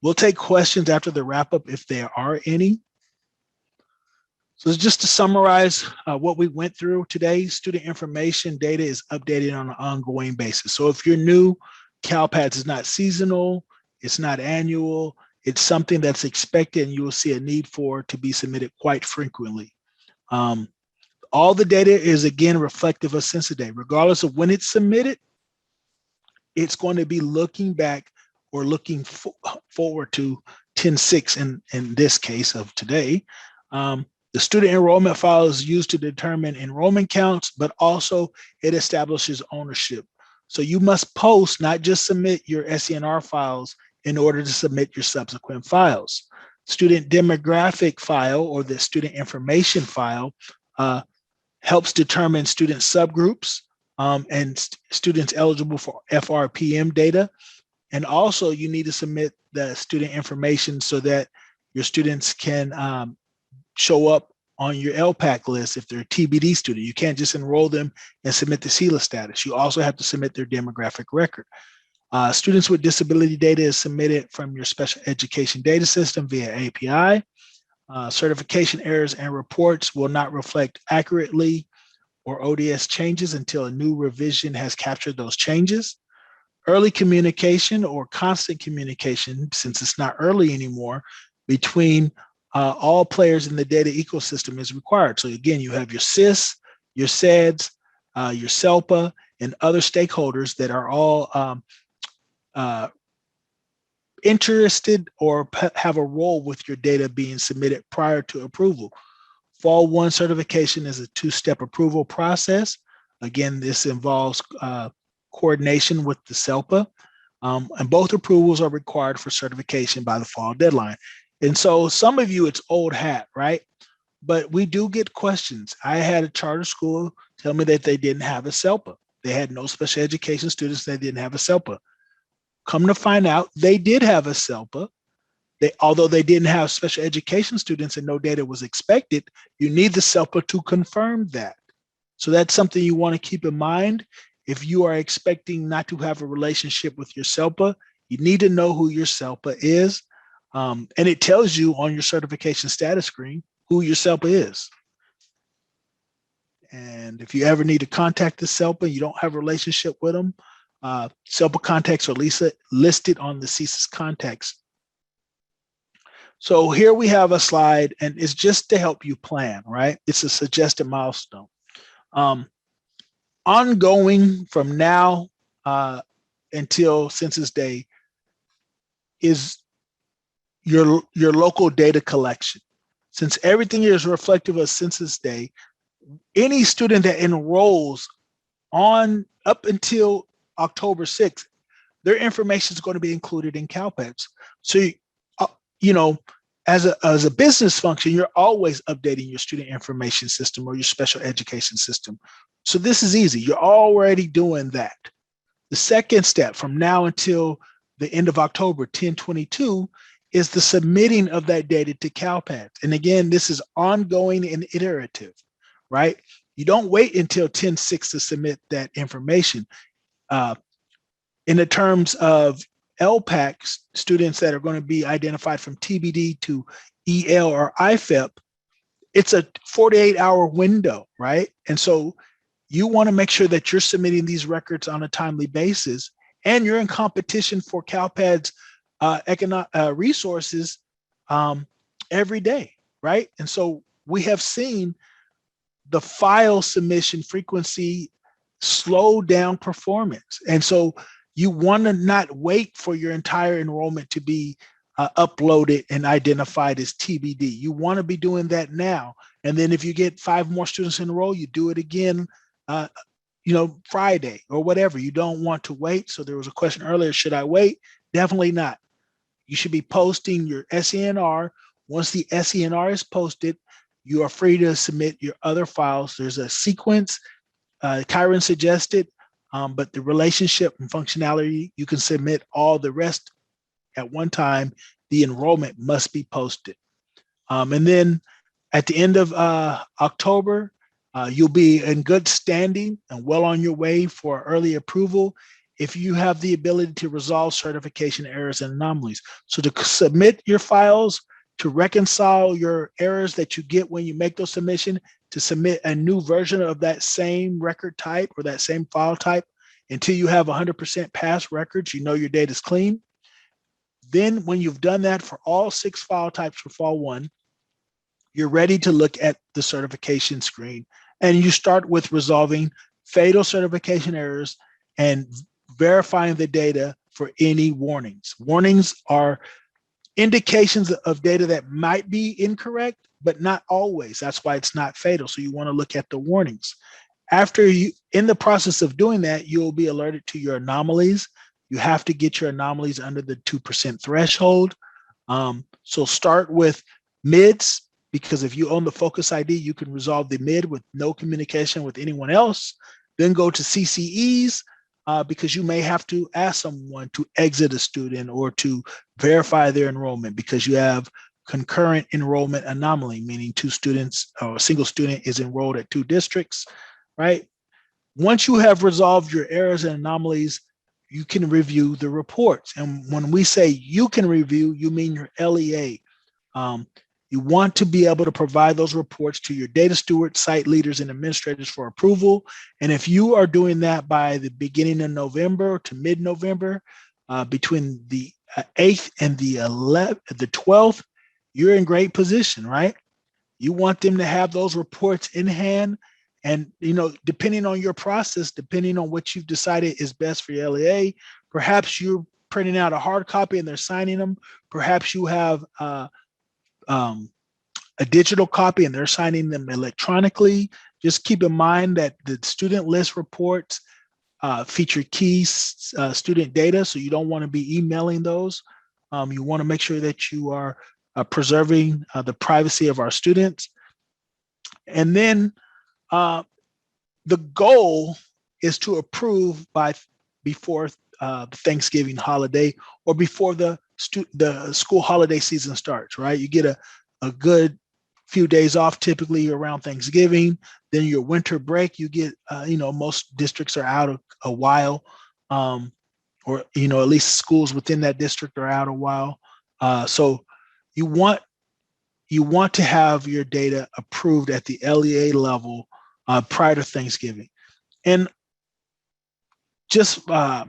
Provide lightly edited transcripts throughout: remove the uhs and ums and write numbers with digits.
We'll take questions after the wrap up if there are any. So just to summarize what we went through today, student information data is updated on an ongoing basis. So if you're new, CalPADS is not seasonal, it's not annual, it's something that's expected and you will see a need for to be submitted quite frequently. All the data is again reflective of census day. Regardless of when it's submitted, it's going to be looking back or looking forward to 10/6 in this case of today. The student enrollment file is used to determine enrollment counts, but also it establishes ownership. So you must post, not just submit your SENR files in order to submit your subsequent files. Student demographic file or the student information file helps determine student subgroups and students eligible for FRPM data. And also you need to submit the student information so that your students can show up on your LPAC list if they're a TBD student. You can't just enroll them and submit the CELA status. You also have to submit their demographic record. Students with disability data is submitted from your special education data system via API. Certification errors and reports will not reflect accurately or ODS changes until a new revision has captured those changes. Early communication or constant communication, since it's not early anymore, between all players in the data ecosystem is required. So again, you have your CIS, your SEDS, your SELPA, and other stakeholders that are all interested or have a role with your data being submitted prior to approval. Fall-1 certification is a two-step approval process. Again, this involves coordination with the SELPA, and both approvals are required for certification by the fall deadline. And so some of you, it's old hat, right? But we do get questions. I had a charter school tell me that they didn't have a SELPA. They had no special education students. They didn't have a SELPA. Come to find out, they did have a SELPA. Although they didn't have special education students and no data was expected, you need the SELPA to confirm that. So that's something you want to keep in mind. If you are expecting not to have a relationship with your SELPA, you need to know who your SELPA is. And it tells you on your certification status screen who your SELPA is. And if you ever need to contact the SELPA, you don't have a relationship with them, SELPA contacts are listed on the CSIS contacts. So here we have a slide, and it's just to help you plan, right? It's a suggested milestone. Ongoing from now until Census Day is your local data collection. Since everything is reflective of Census Day, any student that enrolls on up until October 6th, their information is going to be included in CalPADS. So, you know, as a business function, you're always updating your student information system or your special education system. So this is easy. You're already doing that. The second step from now until the end of October 10/22 is the submitting of that data to CalPADS. And again, this is ongoing and iterative, right? You don't wait until 10/6 to submit that information. In the terms of LPAC students that are going to be identified from TBD to EL or IFEP, it's a 48-hour window, right? And so you want to make sure that you're submitting these records on a timely basis, and you're in competition for CalPADS economic resources every day, right? And so we have seen the file submission frequency slow down performance. And so you want to not wait for your entire enrollment to be uploaded and identified as TBD. You want to be doing that now. And then if you get 5 more students enroll, you do it again, Friday or whatever. You don't want to wait. So there was a question earlier, should I wait? Definitely not. You should be posting your SENR. Once the SENR is posted, you are free to submit your other files. There's a sequence Kyron suggested, but the relationship and functionality, you can submit all the rest at one time. The enrollment must be posted. And then at the end of October, you'll be in good standing and well on your way for early approval if you have the ability to resolve certification errors and anomalies. So to submit your files, to reconcile your errors that you get when you make those submission, to submit a new version of that same record type or that same file type until you have 100% pass records, you know your data is clean. Then when you've done that for all 6 file types for Fall-1, you're ready to look at the certification screen. And you start with resolving fatal certification errors and verifying the data for any warnings. Warnings are indications of data that might be incorrect, but not always. That's why it's not fatal. So you want to look at the warnings. After you, in the process of doing that, you'll be alerted to your anomalies. You have to get your anomalies under the 2% threshold. So start with mids, because if you own the Focus ID, you can resolve the mid with no communication with anyone else. Then go to CCEs, because you may have to ask someone to exit a student or to verify their enrollment because you have concurrent enrollment anomaly, meaning 2 students or a single student is enrolled at 2 districts, right? Once you have resolved your errors and anomalies, you can review the reports. And when we say you can review, you mean your LEA. You want to be able to provide those reports to your data stewards, site leaders, and administrators for approval. And if you are doing that by the beginning of November to mid-November, between the 8th and the 12th, you're in great position, right? You want them to have those reports in hand. And, you know, depending on your process, depending on what you've decided is best for your LEA, perhaps you're printing out a hard copy and they're signing them. Perhaps you have a digital copy and they're signing them electronically. Just keep in mind that the student list reports feature key student data, so you don't want to be emailing those. You want to make sure that you are preserving the privacy of our students. And then the goal is to approve before the Thanksgiving holiday or before the school holiday season starts, right? You get a good few days off typically around Thanksgiving. Then your winter break, you get, most districts are out a while, or, at least schools within that district are out a while. So you want to have your data approved at the LEA level prior to Thanksgiving. And I've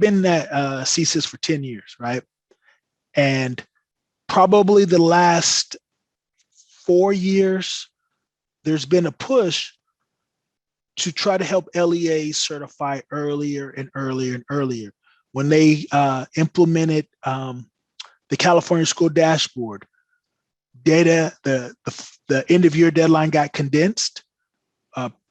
been at CSIS for 10 years, right? And probably the last 4 years, there's been a push to try to help LEAs certify earlier and earlier and earlier. When they implemented the California School Dashboard, data, the end of year deadline got condensed.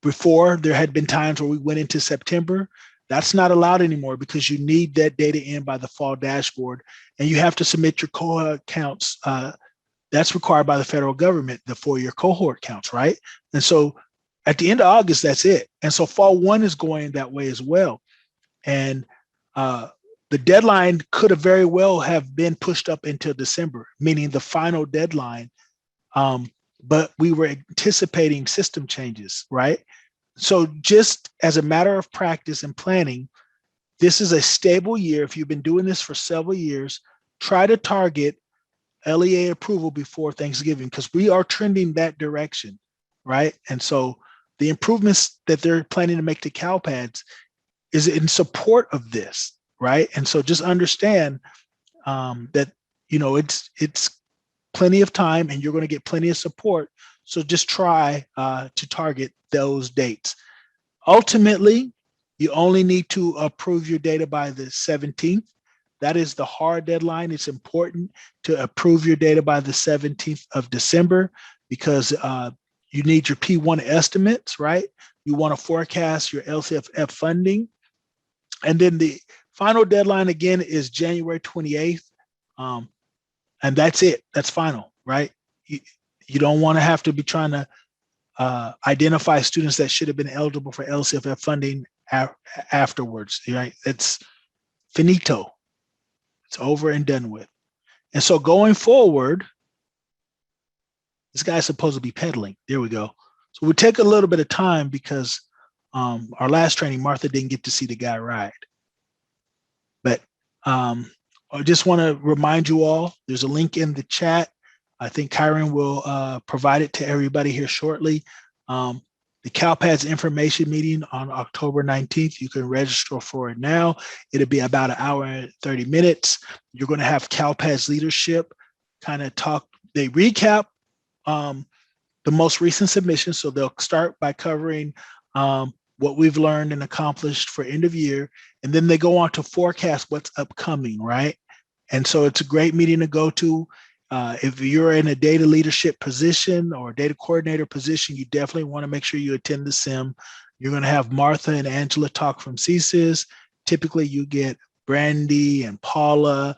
Before, there had been times where we went into September. That's not allowed anymore because you need that data in by the fall dashboard, and you have to submit your cohort counts. That's required by the federal government, the 4-year cohort counts, right? And so at the end of August, that's it. And so Fall-1 is going that way as well. And the deadline could have very well have been pushed up until December, meaning the final deadline. But we were anticipating system changes, right? So just as a matter of practice and planning, this is a stable year. If you've been doing this for several years, try to target LEA approval before Thanksgiving because we are trending that direction, right? And so the improvements that they're planning to make to CalPads is in support of this, right? And so just understand that, it's plenty of time and you're going to get plenty of support. So just try to target those dates. Ultimately, you only need to approve your data by the 17th. That is the hard deadline. It's important to approve your data by the 17th of December because you need your P1 estimates, right? You want to forecast your LCFF funding. And then the final deadline again is January 28th. And that's it. That's final, right? You don't want to have to be trying to identify students that should have been eligible for LCFF funding afterwards, right? It's finito. It's over and done with. And so going forward, this guy's supposed to be pedaling. There we go. So we take a little bit of time because our last training, Martha didn't get to see the guy ride. But I just want to remind you all, there's a link in the chat. I think Kyron will provide it to everybody here shortly. The CalPADS information meeting on October 19th, you can register for it now. It'll be about an hour and 30 minutes. You're going to have CalPADS leadership kind of talk, they recap the most recent submissions. So they'll start by covering what we've learned and accomplished for end of year. And then they go on to forecast what's upcoming, right? And so it's a great meeting to go to. If you're in a data leadership position or data coordinator position, you definitely want to make sure you attend the SIM. You're going to have Martha and Angela talk from CSIS. Typically, you get Brandy and Paula.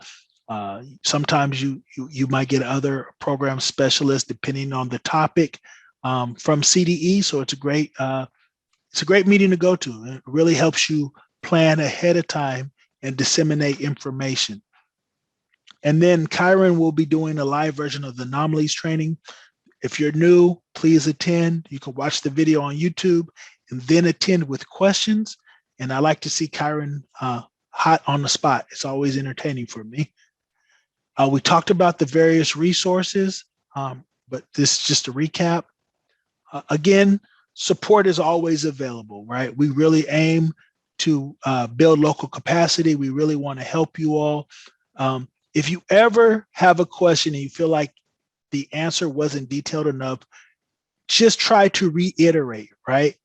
Sometimes you might get other program specialists depending on the topic from CDE. So it's a great meeting to go to. It really helps you plan ahead of time and disseminate information. And then Kyron will be doing a live version of the anomalies training. If you're new, please attend. You can watch the video on YouTube and then attend with questions. And I like to see Kyron hot on the spot. It's always entertaining for me. We talked about the various resources, but this is just a recap. Again, support is always available, right? We really aim to build local capacity. We really want to help you all. If you ever have a question and you feel like the answer wasn't detailed enough, just try to reiterate, right?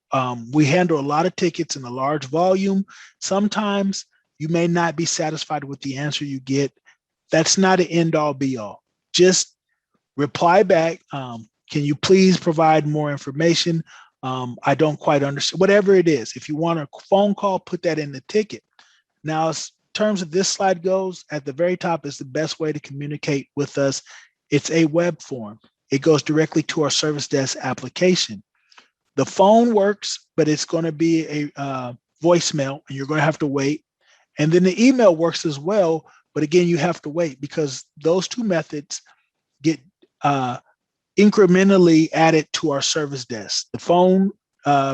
We handle a lot of tickets in a large volume. Sometimes you may not be satisfied with the answer you get. That's not an end all be all. Just reply back. Can you please provide more information? I don't quite understand, whatever it is. If you want a phone call, put that in the ticket. Now, as terms of this slide goes, at the very top is the best way to communicate with us. It's a web form. It goes directly to our service desk application. The phone works, but it's going to be a voicemail, and you're going to have to wait. And then the email works as well, but again, you have to wait because those two methods get incrementally added to our service desk. The phone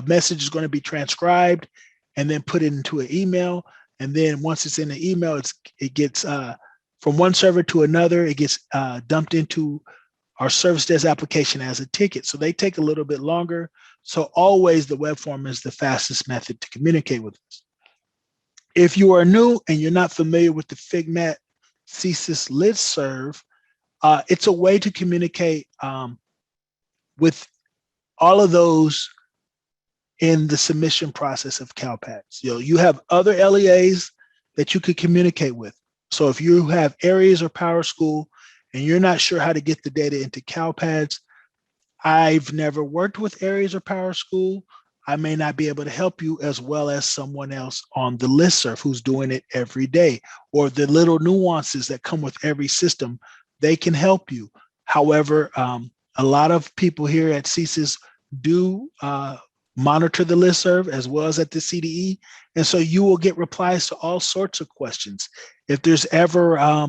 message is going to be transcribed and then put into an email. And then once it's in the email, it gets from one server to another. It gets dumped into our service desk application as a ticket. So they take a little bit longer. So always the web form is the fastest method to communicate with us. If you are new and you're not familiar with the FigMat CSIS listserv, it's a way to communicate with all of those in the submission process of CalPADS. You have other LEAs that you could communicate with. So if you have areas or Power School and you're not sure how to get the data into CalPADS, I've never worked with areas or Power School. I may not be able to help you as well as someone else on the listserv who's doing it every day, or the little nuances that come with every system, they can help you. However, a lot of people here at CSIS do monitor the listserv as well as at the CDE. And so you will get replies to all sorts of questions. If there's ever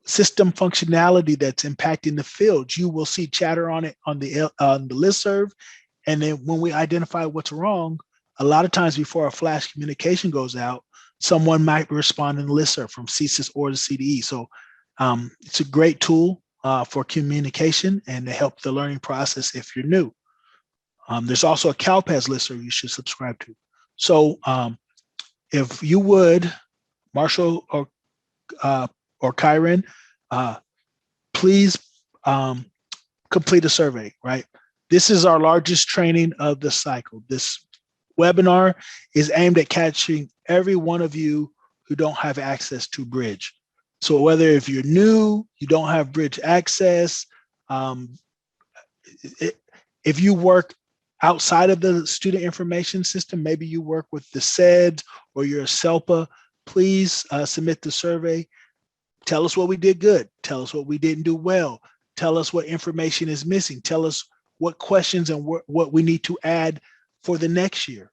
system functionality that's impacting the fields, you will see chatter on it on the listserv. And then when we identify what's wrong, a lot of times before a flash communication goes out, someone might respond in the listserv from CSIS or the CDE. So it's a great tool for communication and to help the learning process if you're new. There's also a CalPADS listserv you should subscribe to. So if you would, Marshall or Kyron, please complete a survey, right? This is our largest training of the cycle. This webinar is aimed at catching every one of you who don't have access to Bridge. So whether if you're new, you don't have Bridge access, if you work outside of the student information system, maybe you work with the SEDS or you're a SELPA, please submit the survey. Tell us what we did good. Tell us what we didn't do well. Tell us what information is missing. Tell us what questions and what we need to add for the next year.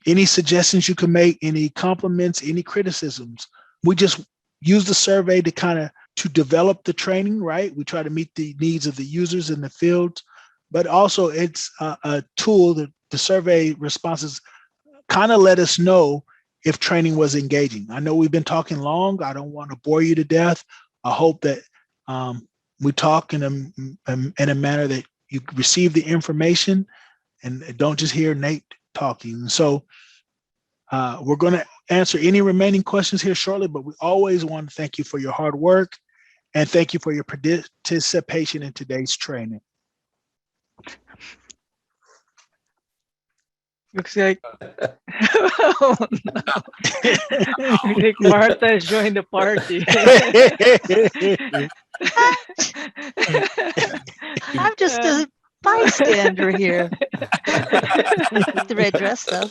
Any suggestions you can make, any compliments, any criticisms. We just use the survey to develop the training, right? We try to meet the needs of the users in the field, but also it's a tool the survey responses kind of let us know if training was engaging. I know we've been talking long. I don't want to bore you to death. I hope that we talk in a manner that you receive the information and don't just hear Nate talking. So we're going to answer any remaining questions here shortly, but we always want to thank you for your hard work and thank you for your participation in today's training. Looks like, oh, no. Looks like Martha has joined the party. I'm just a bystander here. The red dress, though.